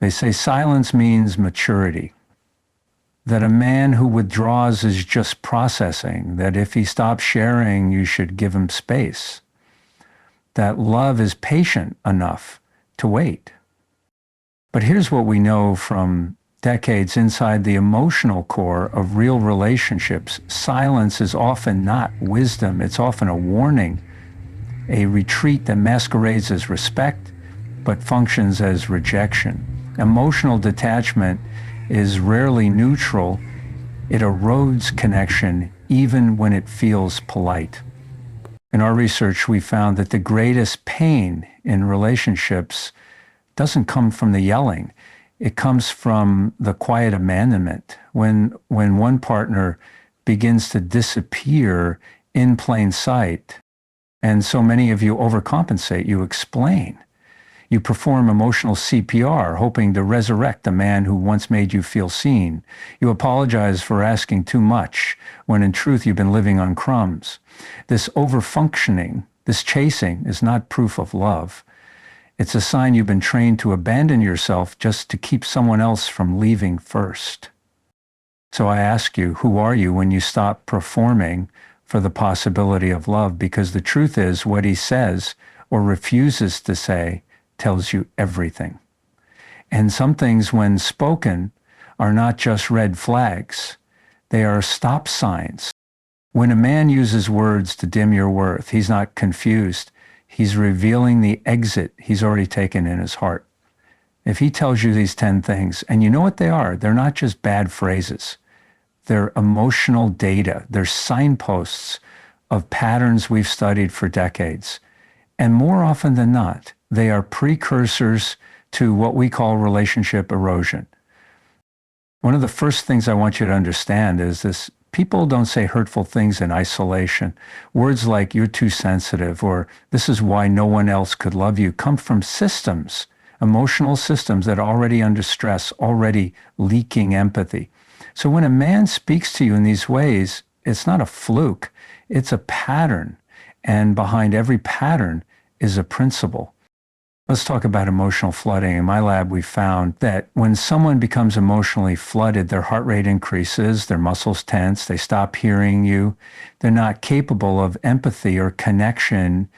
They say silence means maturity, that a man who withdraws is just processing, that if he stops sharing, you should give him space, that love is patient enough to wait. But here's what we know from decades inside the emotional core of real relationships. Silence is often not wisdom. It's often a warning, a retreat that masquerades as respect, but functions as rejection. Emotional detachment is rarely neutral. It erodes connection even when it feels polite. In our research, we found that the greatest pain in relationships doesn't come from the yelling. It comes from the quiet abandonment. When one partner begins to disappear in plain sight, and so many of you overcompensate, you explain. You perform emotional CPR, hoping to resurrect the man who once made you feel seen. You apologize for asking too much, when in truth you've been living on crumbs. This overfunctioning, this chasing, is not proof of love. It's a sign you've been trained to abandon yourself just to keep someone else from leaving first. So I ask you, who are you when you stop performing for the possibility of love? Because the truth is, what he says or refuses to say tells you everything. And some things, when spoken, are not just red flags. They are stop signs. When a man uses words to dim your worth, he's not confused. He's revealing the exit he's already taken in his heart. If he tells you these 10 things, and you know what they are, they're not just bad phrases. They're emotional data. They're signposts of patterns we've studied for decades. And more often than not, they are precursors to what we call relationship erosion. One of the first things I want you to understand is this: people don't say hurtful things in isolation. Words like "you're too sensitive" or "this is why no one else could love you" come from systems, emotional systems that are already under stress, already leaking empathy. So when a man speaks to you in these ways, it's not a fluke, it's a pattern. And behind every pattern is a principle. Let's talk about emotional flooding. In my lab, we found that when someone becomes emotionally flooded, their heart rate increases, their muscles tense, they stop hearing you. They're not capable of empathy or connection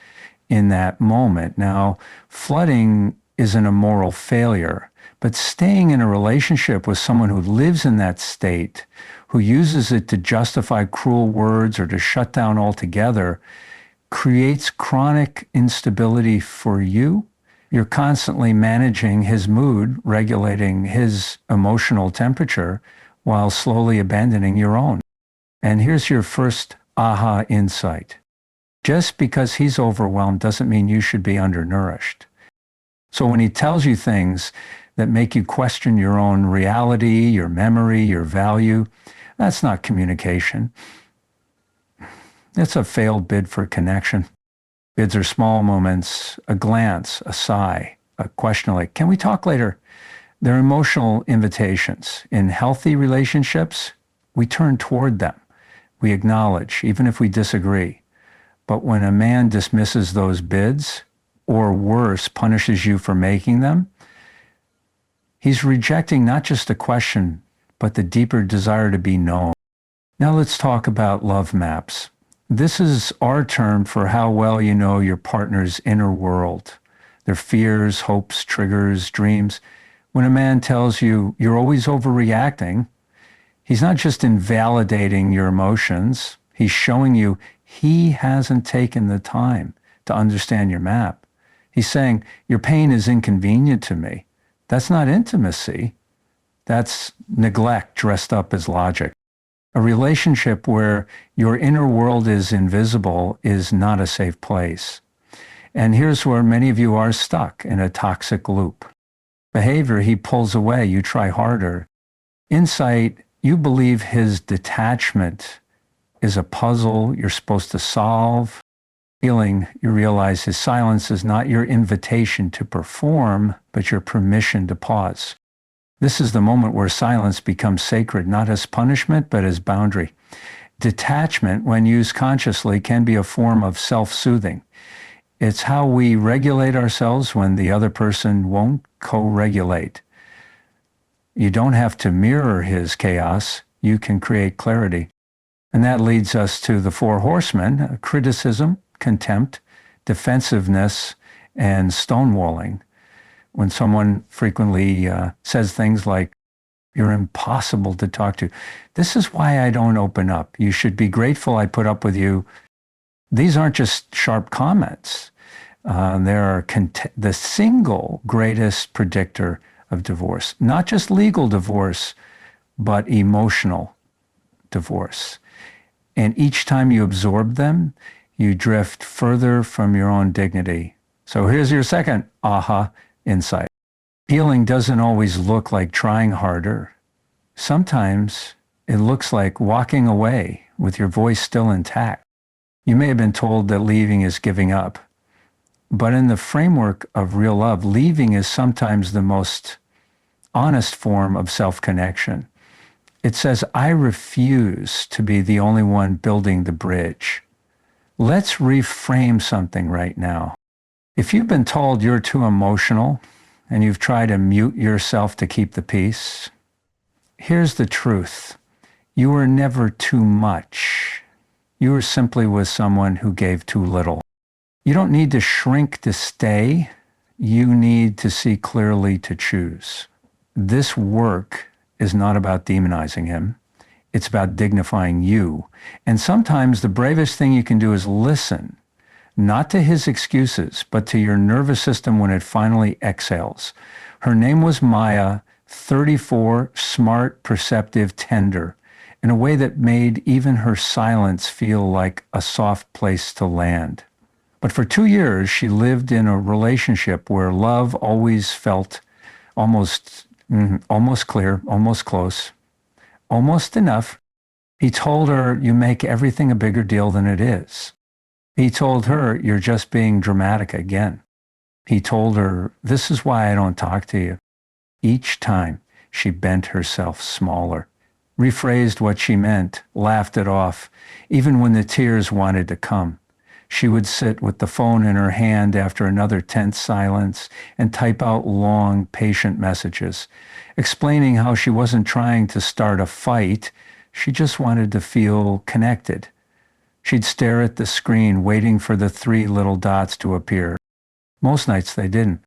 in that moment. Now, flooding isn't a moral failure, but staying in a relationship with someone who lives in that state, who uses it to justify cruel words or to shut down altogether, creates chronic instability for you. You're constantly managing his mood, regulating his emotional temperature, while slowly abandoning your own. And here's your first aha insight. Just because he's overwhelmed doesn't mean you should be undernourished. So when he tells you things that make you question your own reality, your memory, your value, that's not communication. It's a failed bid for connection. Bids are small moments, a glance, a sigh, a question like, "Can we talk later?" They're emotional invitations. In healthy relationships, we turn toward them. We acknowledge, even if we disagree. But when a man dismisses those bids, or worse, punishes you for making them, he's rejecting not just a question, but the deeper desire to be known. Now let's talk about love maps. This is our term for how well you know your partner's inner world, their fears, hopes, triggers, dreams. When a man tells you you're always overreacting, he's not just invalidating your emotions, he's showing you he hasn't taken the time to understand your map. He's saying, your pain is inconvenient to me. That's not intimacy. That's neglect dressed up as logic. A relationship where your inner world is invisible is not a safe place. And here's where many of you are stuck, in a toxic loop. Behavior, he pulls away, you try harder. Insight, you believe his detachment is a puzzle you're supposed to solve. Feeling, you realize his silence is not your invitation to perform, but your permission to pause. This is the moment where silence becomes sacred, not as punishment, but as boundary. Detachment, when used consciously, can be a form of self-soothing. It's how we regulate ourselves when the other person won't co-regulate. You don't have to mirror his chaos. You can create clarity. And that leads us to the four horsemen: criticism, contempt, defensiveness, and stonewalling. When someone frequently says things like, "You're impossible to talk to. This is why I don't open up. You should be grateful I put up with you." These aren't just sharp comments. They're the single greatest predictor of divorce. Not just legal divorce, but emotional divorce. And each time you absorb them, you drift further from your own dignity. So here's your second aha insight. Healing doesn't always look like trying harder. Sometimes it looks like walking away with your voice still intact. You may have been told that leaving is giving up, but in the framework of real love, leaving is sometimes the most honest form of self-connection. It says, I refuse to be the only one building the bridge. Let's reframe something right now. If you've been told you're too emotional and you've tried to mute yourself to keep the peace, here's the truth. You were never too much. You were simply with someone who gave too little. You don't need to shrink to stay. You need to see clearly to choose. This work is not about demonizing him. It's about dignifying you. And sometimes the bravest thing you can do is listen, not to his excuses, but to your nervous system when it finally exhales. Her name was Maya, 34, smart, perceptive, tender, in a way that made even her silence feel like a soft place to land. But for 2 years, she lived in a relationship where love always felt almost clear, almost close, almost enough. He told her, you make everything a bigger deal than it is. He told her, you're just being dramatic again. He told her, this is why I don't talk to you. Each time she bent herself smaller, rephrased what she meant, laughed it off, even when the tears wanted to come. She would sit with the phone in her hand after another tense silence and type out long, patient messages, explaining how she wasn't trying to start a fight. She just wanted to feel connected. She'd stare at the screen, waiting for the 3 little dots to appear. Most nights they didn't.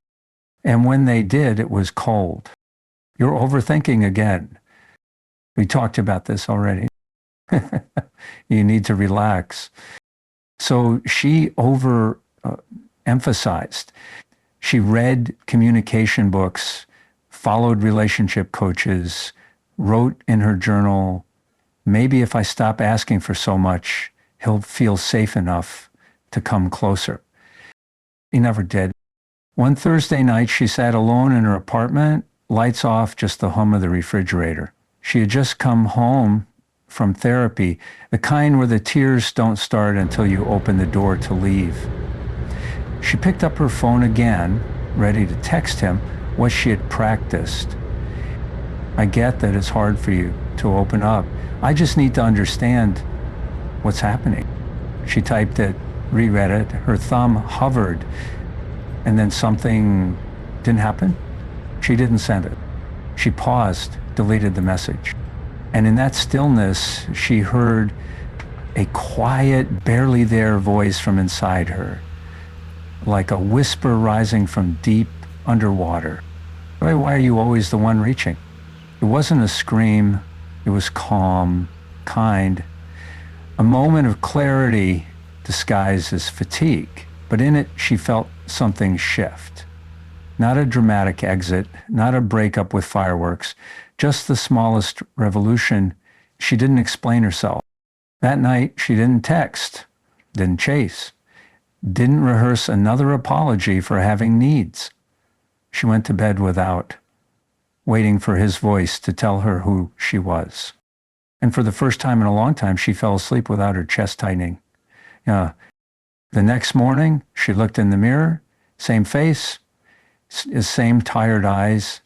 And when they did, it was cold. You're overthinking again. We talked about this already. You need to relax. So she emphasized. She read communication books, followed relationship coaches, wrote in her journal, maybe if I stop asking for so much, he'll feel safe enough to come closer. He never did. One Thursday night, she sat alone in her apartment, lights off, just the hum of the refrigerator. She had just come home from therapy, the kind where the tears don't start until you open the door to leave. She picked up her phone again, ready to text him what she had practiced. I get that it's hard for you to open up. I just need to understand what's happening. She typed it, reread it, her thumb hovered, and then something didn't happen. She didn't send it. She paused, deleted the message. And in that stillness, she heard a quiet, barely there voice from inside her, like a whisper rising from deep underwater. Why are you always the one reaching? It wasn't a scream. It was calm, kind, a moment of clarity disguised as fatigue. But in it, she felt something shift. Not a dramatic exit, not a breakup with fireworks, just the smallest revolution. She didn't explain herself. That night, she didn't text, didn't chase, didn't rehearse another apology for having needs. She went to bed without, waiting for his voice to tell her who she was. And for the first time in a long time, she fell asleep without her chest tightening. The next morning, she looked in the mirror, same face, same tired eyes,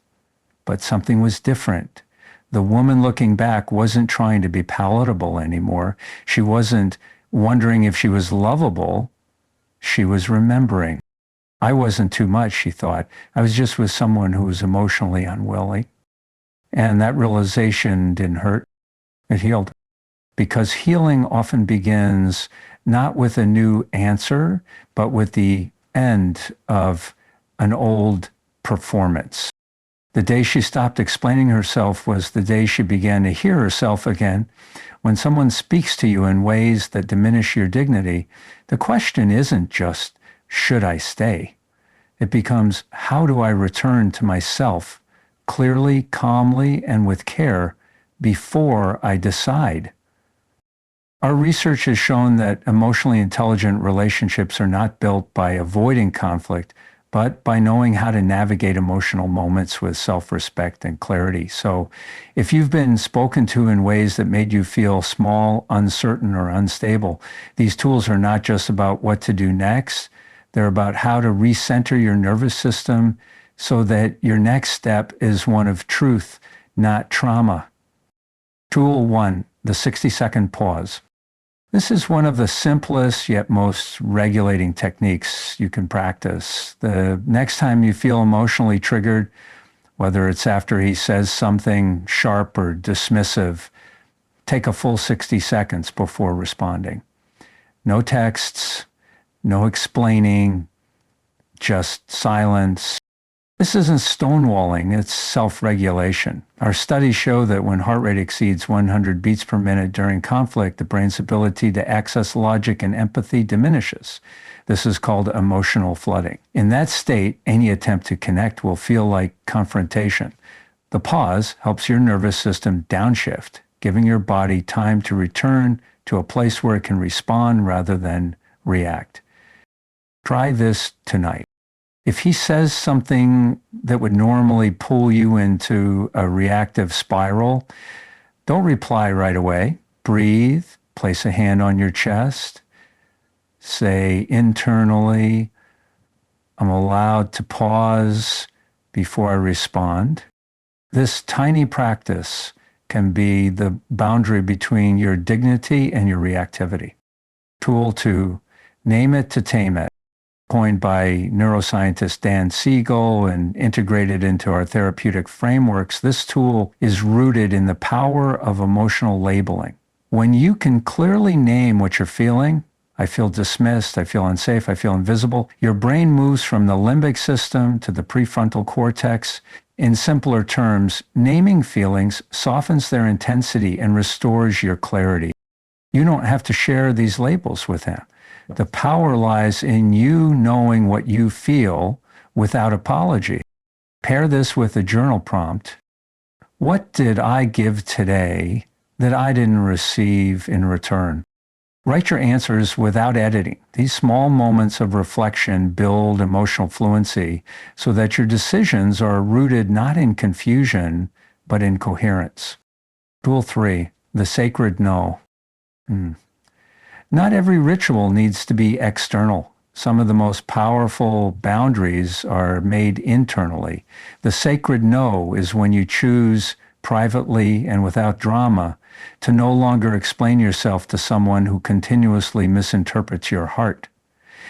but something was different. The woman looking back wasn't trying to be palatable anymore. She wasn't wondering if she was lovable. She was remembering. I wasn't too much, she thought. I was just with someone who was emotionally unwilling. And that realization didn't hurt, it healed. Because healing often begins not with a new answer, but with the end of an old performance. The day she stopped explaining herself was the day she began to hear herself again. When someone speaks to you in ways that diminish your dignity, the question isn't just, should I stay? It becomes, how do I return to myself clearly, calmly, and with care before I decide? Our research has shown that emotionally intelligent relationships are not built by avoiding conflict, but by knowing how to navigate emotional moments with self-respect and clarity. So if you've been spoken to in ways that made you feel small, uncertain, or unstable, these tools are not just about what to do next. They're about how to recenter your nervous system so that your next step is one of truth, not trauma. Tool 1, the 60-second pause. This is one of the simplest yet most regulating techniques you can practice. The next time you feel emotionally triggered, whether it's after he says something sharp or dismissive, take a full 60 seconds before responding. No texts, no explaining, just silence. This isn't stonewalling, it's self-regulation. Our studies show that when heart rate exceeds 100 beats per minute during conflict, the brain's ability to access logic and empathy diminishes. This is called emotional flooding. In that state, any attempt to connect will feel like confrontation. The pause helps your nervous system downshift, giving your body time to return to a place where it can respond rather than react. Try this tonight. If he says something that would normally pull you into a reactive spiral, don't reply right away. Breathe, place a hand on your chest, say internally, I'm allowed to pause before I respond. This tiny practice can be the boundary between your dignity and your reactivity. Tool 2, name it to tame it. Coined by neuroscientist Dan Siegel and integrated into our therapeutic frameworks, this tool is rooted in the power of emotional labeling. When you can clearly name what you're feeling, I feel dismissed, I feel unsafe, I feel invisible, your brain moves from the limbic system to the prefrontal cortex. In simpler terms, naming feelings softens their intensity and restores your clarity. You don't have to share these labels with him. The power lies in you knowing what you feel without apology. Pair this with a journal prompt. What did I give today that I didn't receive in return? Write your answers without editing. These small moments of reflection build emotional fluency so that your decisions are rooted not in confusion, but in coherence. Tool 3, the sacred no. Not every ritual needs to be external. Some of the most powerful boundaries are made internally. The sacred no is when you choose privately and without drama to no longer explain yourself to someone who continuously misinterprets your heart.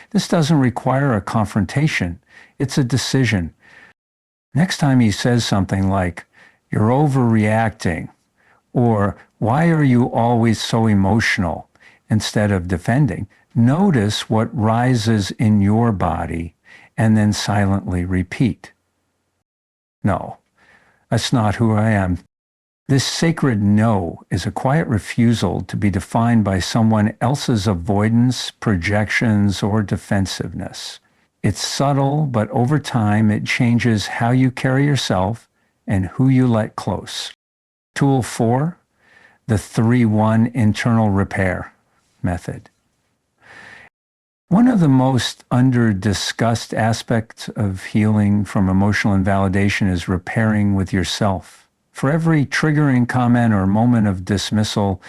This doesn't require a confrontation. It's a decision. Next time he says something like, "You're overreacting," or "Why are you always so emotional?" instead of defending, notice what rises in your body and then silently repeat. No, that's not who I am. This sacred no is a quiet refusal to be defined by someone else's avoidance, projections, or defensiveness. It's subtle, but over time it changes how you carry yourself and who you let close. Tool 4, the 3-1 internal repair method. One of the most under-discussed aspects of healing from emotional invalidation is repairing with yourself. For every triggering comment or moment of dismissal,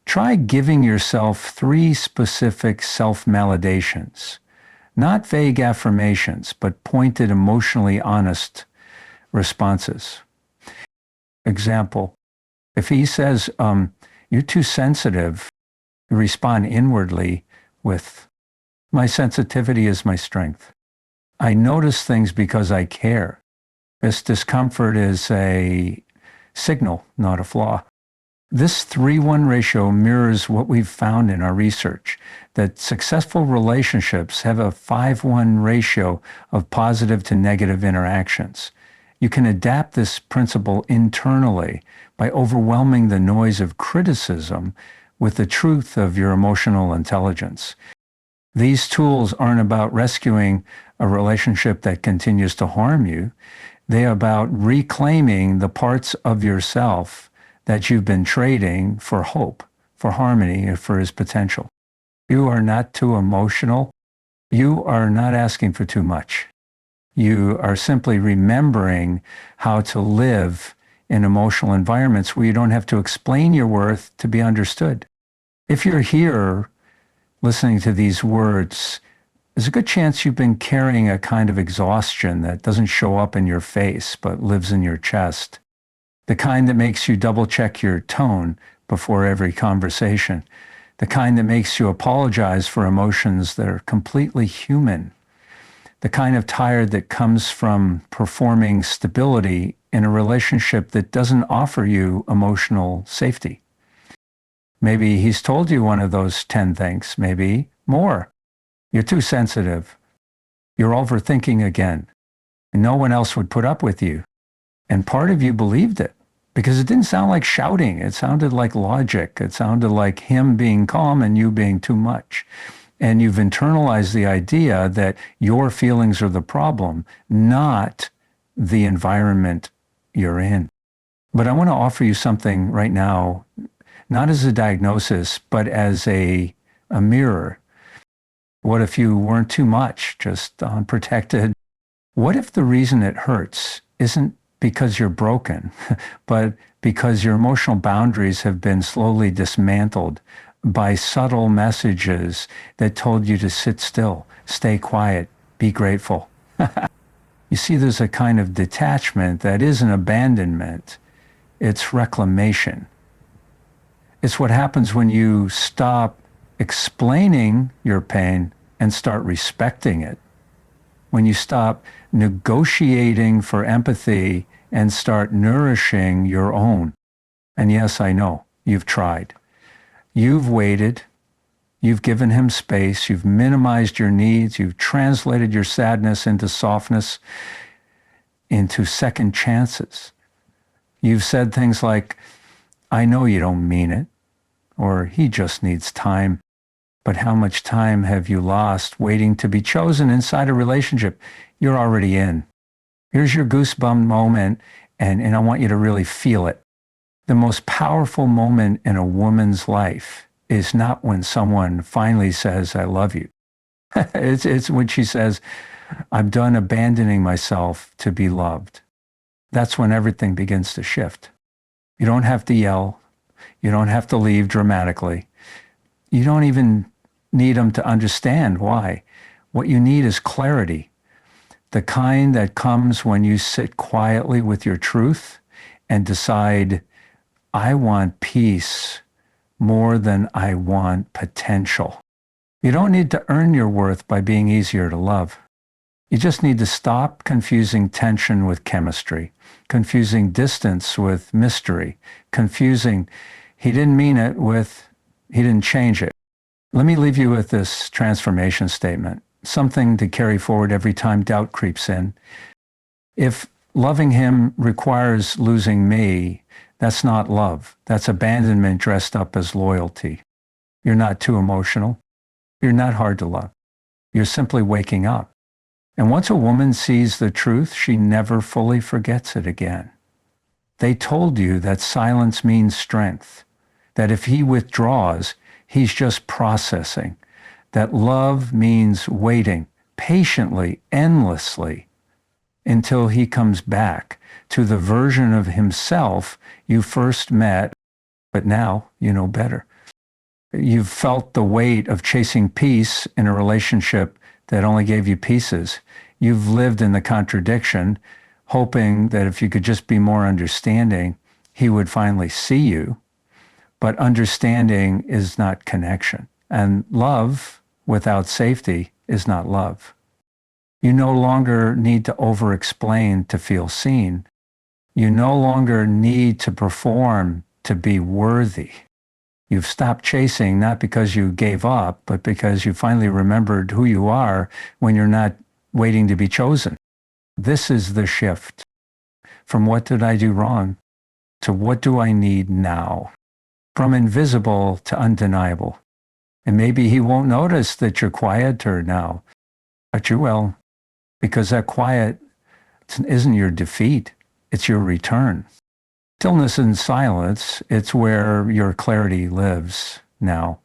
try giving yourself 3 specific self-validations. Not vague affirmations, but pointed, emotionally honest responses. Example, if he says, you're too sensitive, respond inwardly with, my sensitivity is my strength. I notice things because I care. This discomfort is a signal, not a flaw. This 3-1 ratio mirrors what we've found in our research, that successful relationships have a 5-1 ratio of positive to negative interactions. You can adapt this principle internally by overwhelming the noise of criticism with the truth of your emotional intelligence. These tools aren't about rescuing a relationship that continues to harm you. They're about reclaiming the parts of yourself that you've been trading for hope, for harmony, or for his potential. You are not too emotional. You are not asking for too much. You are simply remembering how to live in emotional environments where you don't have to explain your worth to be understood. If you're here listening to these words, there's a good chance you've been carrying a kind of exhaustion that doesn't show up in your face but lives in your chest. The kind that makes you double check your tone before every conversation. The kind that makes you apologize for emotions that are completely human. The kind of tired that comes from performing stability in a relationship that doesn't offer you emotional safety. Maybe he's told you one of those 10 things, maybe more. You're too sensitive. You're overthinking again. And no one else would put up with you. And part of you believed it because it didn't sound like shouting. It sounded like logic. It sounded like him being calm and you being too much. And you've internalized the idea that your feelings are the problem, not the environment you're in. But I want to offer you something right now, not as a diagnosis, but as a mirror. What if you weren't too much, just unprotected? What if the reason it hurts isn't because you're broken, but because your emotional boundaries have been slowly dismantled by subtle messages that told you to sit still, stay quiet, be grateful? You see, there's a kind of detachment that isn't abandonment, it's reclamation. It's what happens when you stop explaining your pain and start respecting it. When you stop negotiating for empathy and start nourishing your own. And yes, I know, you've tried. You've waited. You've given him space. You've minimized your needs. You've translated your sadness into softness, into second chances. You've said things like, I know you don't mean it, or he just needs time. But how much time have you lost waiting to be chosen inside a relationship you're already in? Here's your goosebump moment, and I want you to really feel it. The most powerful moment in a woman's life is not when someone finally says, I love you. It's when she says, I'm done abandoning myself to be loved. That's when everything begins to shift. You don't have to yell. You don't have to leave dramatically. You don't even need them to understand why. What you need is clarity. The kind that comes when you sit quietly with your truth and decide, I want peace more than I want potential. You don't need to earn your worth by being easier to love. You just need to stop confusing tension with chemistry, confusing distance with mystery, confusing he didn't mean it with he didn't change it. Let me leave you with this transformation statement, something to carry forward every time doubt creeps in. If loving him requires losing me, that's not love. That's abandonment dressed up as loyalty. You're not too emotional. You're not hard to love. You're simply waking up. And once a woman sees the truth, she never fully forgets it again. They told you that silence means strength, that if he withdraws, he's just processing, that love means waiting patiently, endlessly, until he comes back to the version of himself you first met, but now you know better. You've felt the weight of chasing peace in a relationship that only gave you pieces. You've lived in the contradiction, hoping that if you could just be more understanding, he would finally see you. But understanding is not connection. And love without safety is not love. You no longer need to over-explain to feel seen. You no longer need to perform to be worthy. You've stopped chasing, not because you gave up, but because you finally remembered who you are when you're not waiting to be chosen. This is the shift from what did I do wrong to what do I need now, from invisible to undeniable. And maybe he won't notice that you're quieter now, but you will, because that quiet isn't your defeat, it's your return. Stillness and silence, it's where your clarity lives now.